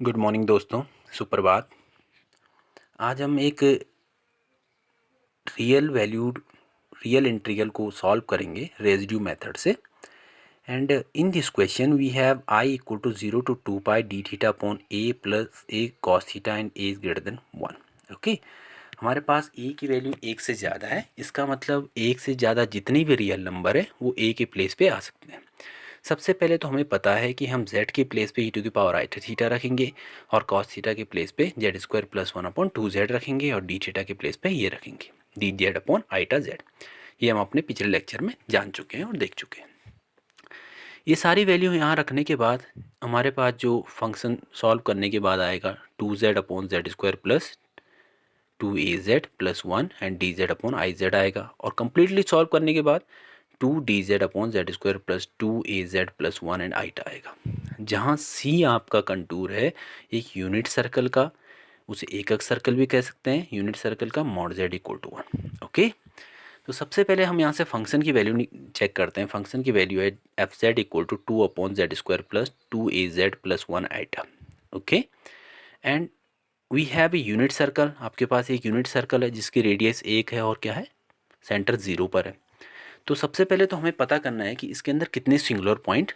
Good morning दोस्तों, सुप्रभात। आज हम एक रियल इंटीग्रल को सॉल्व करेंगे रेजिड्यू मेथड से। And in this question we have I equal to 0 to 2 pi d theta upon a plus a cos theta and a is greater than 1। Okay, हमारे पास ए की वैल्यू एक से ज़्यादा है। इसका मतलब एक से ज़्यादा जितनी भी रियल नंबर है वो ए के प्लेस पे आ सकते हैं। सबसे पहले तो हमें पता है कि हम z के प्लेस पे e⁻i थीटा रखेंगे और cos थीटा के प्लेस पे z² + 1/2z रखेंगे और d थीटा के प्लेस पे ये रखेंगे dz/i z। ये हम अपने पिछले लेक्चर में जान चुके हैं और देख चुके हैं। ये सारी वैल्यू यहाँ रखने के बाद हमारे पास जो फंक्शन सॉल्व करने के बाद आएगा 2z/z² + 2az + 1 एंड dz/iz आएगा। और कम्प्लीटली सॉल्व करने के बाद 2dz/z² + 2az + 1 एंड आइट आएगा। जहाँ c आपका कंटूर है एक यूनिट सर्कल का, उसे एकक सर्कल भी कह सकते हैं, यूनिट सर्कल का mod z = 1। ओके, तो सबसे पहले हम यहाँ से फंक्शन की वैल्यू चेक करते हैं। फंक्शन की वैल्यू है fz = 2/z² + 2az + 1 आइटा। Okay, and we have a unit circle. आपके पास एक यूनिट सर्कल है जिसकी रेडियस 1 है और क्या है, सेंटर 0 पर है। तो सबसे पहले तो हमें पता करना है कि इसके अंदर कितने सिंगुलर पॉइंट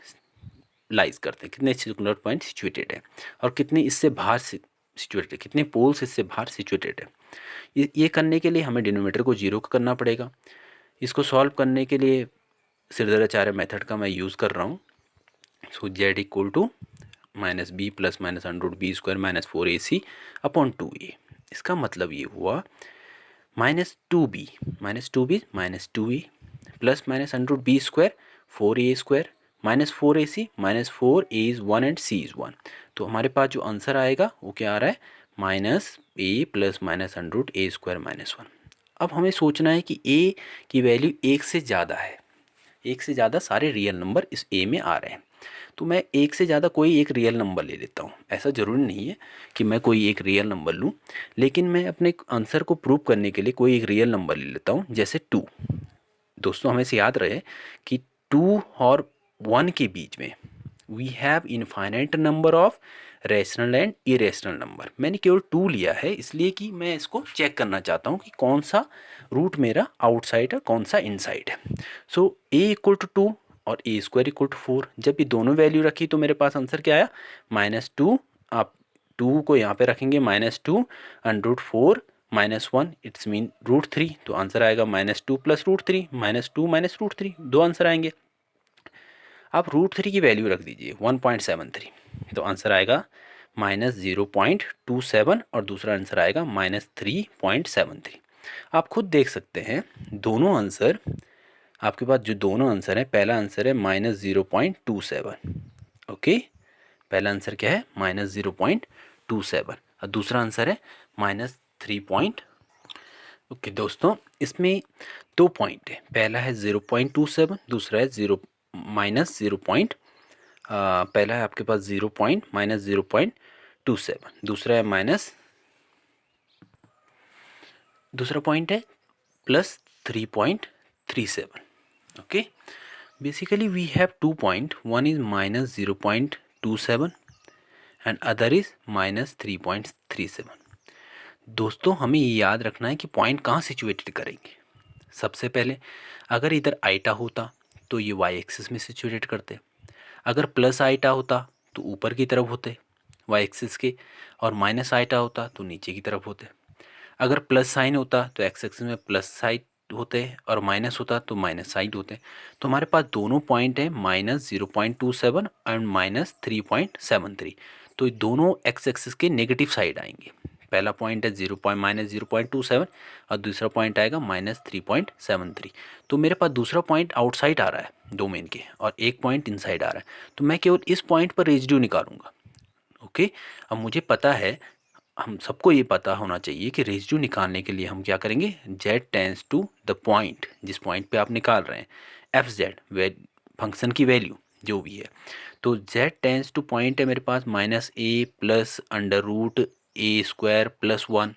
लाइज करते हैं, कितने सिंगुलर पॉइंट सिचुएटेड है और कितने इससे बाहर सिचुएटेड है, कितने पोल्स इससे बाहर सिचुएटेड है। ये करने के लिए हमें डिनोमिनेटर को 0 करना पड़ेगा। इसको सॉल्व करने के लिए सिरदराचार्य मेथड का मैं यूज़ कर रहा हूँ। सो z = -b + -√b² - 4ac upon 2a। इसका मतलब ये हुआ -2b -2a plus -√b² 4a² -4ac -4a is 1 and c is 1। तो हमारे पास जो आंसर आएगा वो क्या आ रहा है, -a + -√a² - 1। अब हमें सोचना है कि a की वैल्यू एक से ज़्यादा है, एक से ज़्यादा सारे रियल नंबर इस a में आ रहे हैं। तो मैं एक से ज़्यादा कोई एक रियल नंबर ले लेता हूँ। ऐसा ज़रूरी नहीं है कि मैं कोई एक रियल नंबर लूँ, लेकिन मैं अपने आंसर को प्रूव करने के लिए कोई एक रियल नंबर ले लेता हूँ, जैसे 2। दोस्तों हमें से याद रहे कि 2 और 1 के बीच में we have infinite number of rational and irrational number. मैंने केवल 2 लिया है इसलिए कि मैं इसको चेक करना चाहता हूँ कि कौन सा रूट मेरा आउटसाइड है, कौन सा इनसाइड है। सो a = 2 और a² = 4। जब ये दोनों वैल्यू रखी तो मेरे पास आंसर क्या आया, -2। आप 2 को यहाँ पे रखेंगे -2 √4 -1 इट्स मीन √3। तो आंसर आएगा -2 + √3 -2 -√3, दो आंसर आएंगे। आप √3 की वैल्यू रख दीजिए 1.73, तो आंसर आएगा -0.27 और दूसरा आंसर आएगा -3.73। आप खुद देख सकते हैं दोनों आंसर, आपके पास जो दोनों आंसर हैं, पहला आंसर है -0.27। ओके, पहला आंसर क्या है, -0.27 और दूसरा आंसर है -3. ओके दोस्तों, इसमें 2 पॉइंट है, पहला है 0.27, दूसरा है -0. पहला है आपके पास 0.27, दूसरा है दूसरा पॉइंट है +3.37। ओके, basically we have 2 point, one is -0.27 and other is -3.37। दोस्तों हमें ये याद रखना है कि पॉइंट कहाँ सिचुएटेड करेंगे। सबसे पहले अगर इधर आइटा होता तो ये y एक्सिस में सिचुएटेड करते, अगर प्लस आइटा होता तो ऊपर की तरफ होते y एक्सिस के, और माइनस आइटा होता तो नीचे की तरफ होते। अगर प्लस साइन होता तो x एक्सिस में प्लस साइड होते और माइनस होता तो माइनस साइड होते। तो हमारे पास दोनों पॉइंट हैं -0.27 एंड -3.73। तो दोनों x एक्सिस के नेगेटिव साइड आएंगे। पहला पॉइंट है -0.27 और दूसरा पॉइंट आएगा -3.73। तो मेरे पास दूसरा पॉइंट आउटसाइड आ रहा है डोमेन के और एक पॉइंट इनसाइड आ रहा है, तो मैं केवल इस पॉइंट पर रेजिड्यू निकालूंगा। ओके, अब मुझे पता है, हम सबको ये पता होना चाहिए कि रेजिड्यू निकालने के लिए हम क्या करेंगे, z tends to the point, जिस पॉइंट पे आप निकाल रहे हैं fz फंक्शन की वैल्यू जो भी है। तो z टेंस टू पॉइंट है मेरे पास -a + √a² + 1।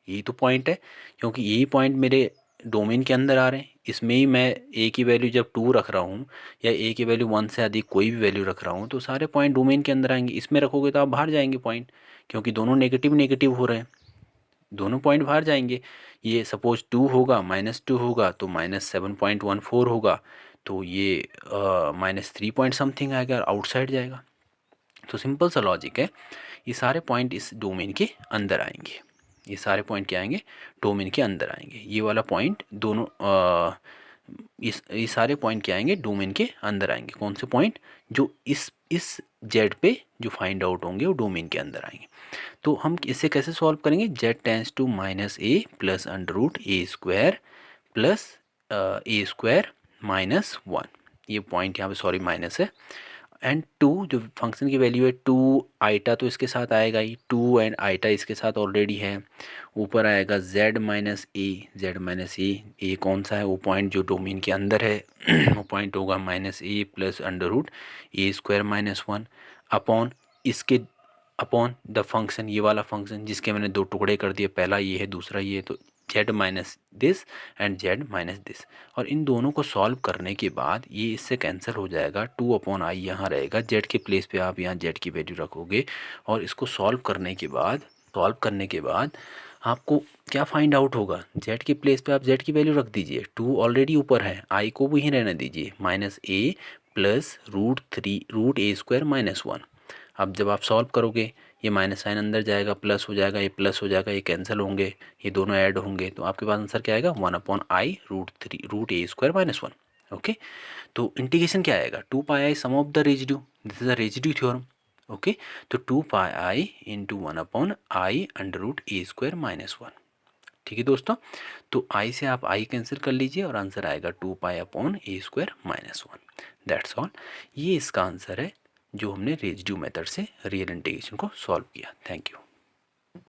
यही तो पॉइंट है, क्योंकि यही पॉइंट मेरे डोमेन के अंदर आ रहे हैं, इसमें ही मैं ए की वैल्यू जब 2 रख रहा हूँ या ए की वैल्यू 1 से अधिक कोई भी वैल्यू रख रहा हूँ तो सारे पॉइंट डोमेन के अंदर आएंगे। इसमें रखोगे तो आप बाहर जाएंगे पॉइंट, क्योंकि दोनों नेगेटिव नेगेटिव हो रहे हैं, दोनों पॉइंट बाहर जाएंगे। ये सपोज 2 होगा, -2 होगा तो -7.14 होगा, तो ये -3 पॉइंट समथिंग आएगा, आउटसाइड जाएगा। तो सिंपल सा लॉजिक है, ये सारे पॉइंट इस डोमेन के अंदर आएंगे, ये सारे पॉइंट क्या आएंगे, डोमेन के अंदर आएंगे। ये वाला पॉइंट दोनों ये सारे पॉइंट क्या आएंगे, डोमेन के अंदर आएंगे। कौन से पॉइंट, जो इस जेड पे जो फाइंड आउट होंगे वो डोमेन के अंदर आएंगे। तो हम इसे कैसे सॉल्व करेंगे, Z tends to -a plus √a² plus a² -1, ये पॉइंट यहाँ पे सॉरी माइनस है। एंड 2 जो फंक्शन की वैल्यू है 2 आइटा तो इसके साथ आएगा ही, 2 एंड आइटा इसके साथ ऑलरेडी है। ऊपर आएगा z माइनस ए कौन सा है, वो पॉइंट जो डोमेन के अंदर है वो पॉइंट होगा -a प्लस √a² -1 अपॉन इसके अपॉन द फंक्शन, ये वाला फंक्शन जिसके मैंने दो टुकड़े कर दिए, पहला ये है दूसरा ये है, तो z minus this and z minus this. और इन दोनों को सॉल्व करने के बाद ये इससे कैंसिल हो जाएगा, 2/i यहाँ रहेगा, z के प्लेस पे आप यहाँ z की वैल्यू रखोगे। और इसको सॉल्व करने के बाद आपको क्या फाइंड आउट होगा, z के प्लेस पे आप z की वैल्यू रख दीजिए, 2 ऑलरेडी ऊपर है, i को वहीं रहने दीजिए, -a प्लस √a² -1। अब जब आप सॉल्व करोगे ये माइनस साइन अंदर जाएगा, प्लस हो जाएगा, ये प्लस हो जाएगा, ये कैंसिल होंगे, ये दोनों ऐड होंगे, तो आपके पास आंसर क्या आएगा, 1/i √a² -1। ओके, तो इंटीग्रेशन क्या आएगा, 2πi sum of the residue, this is the residue theorem. Okay, तो 2πi इंटू 1/i √a² -1। ठीक है दोस्तों, तो i से आप i कैंसिल कर लीजिए और आंसर आएगा 2π/a² -1। दैट्स ऑल, ये इसका आंसर है जो हमने रेजिड्यू मेथड से रियल इंटीग्रेशन को सॉल्व किया। Thank you.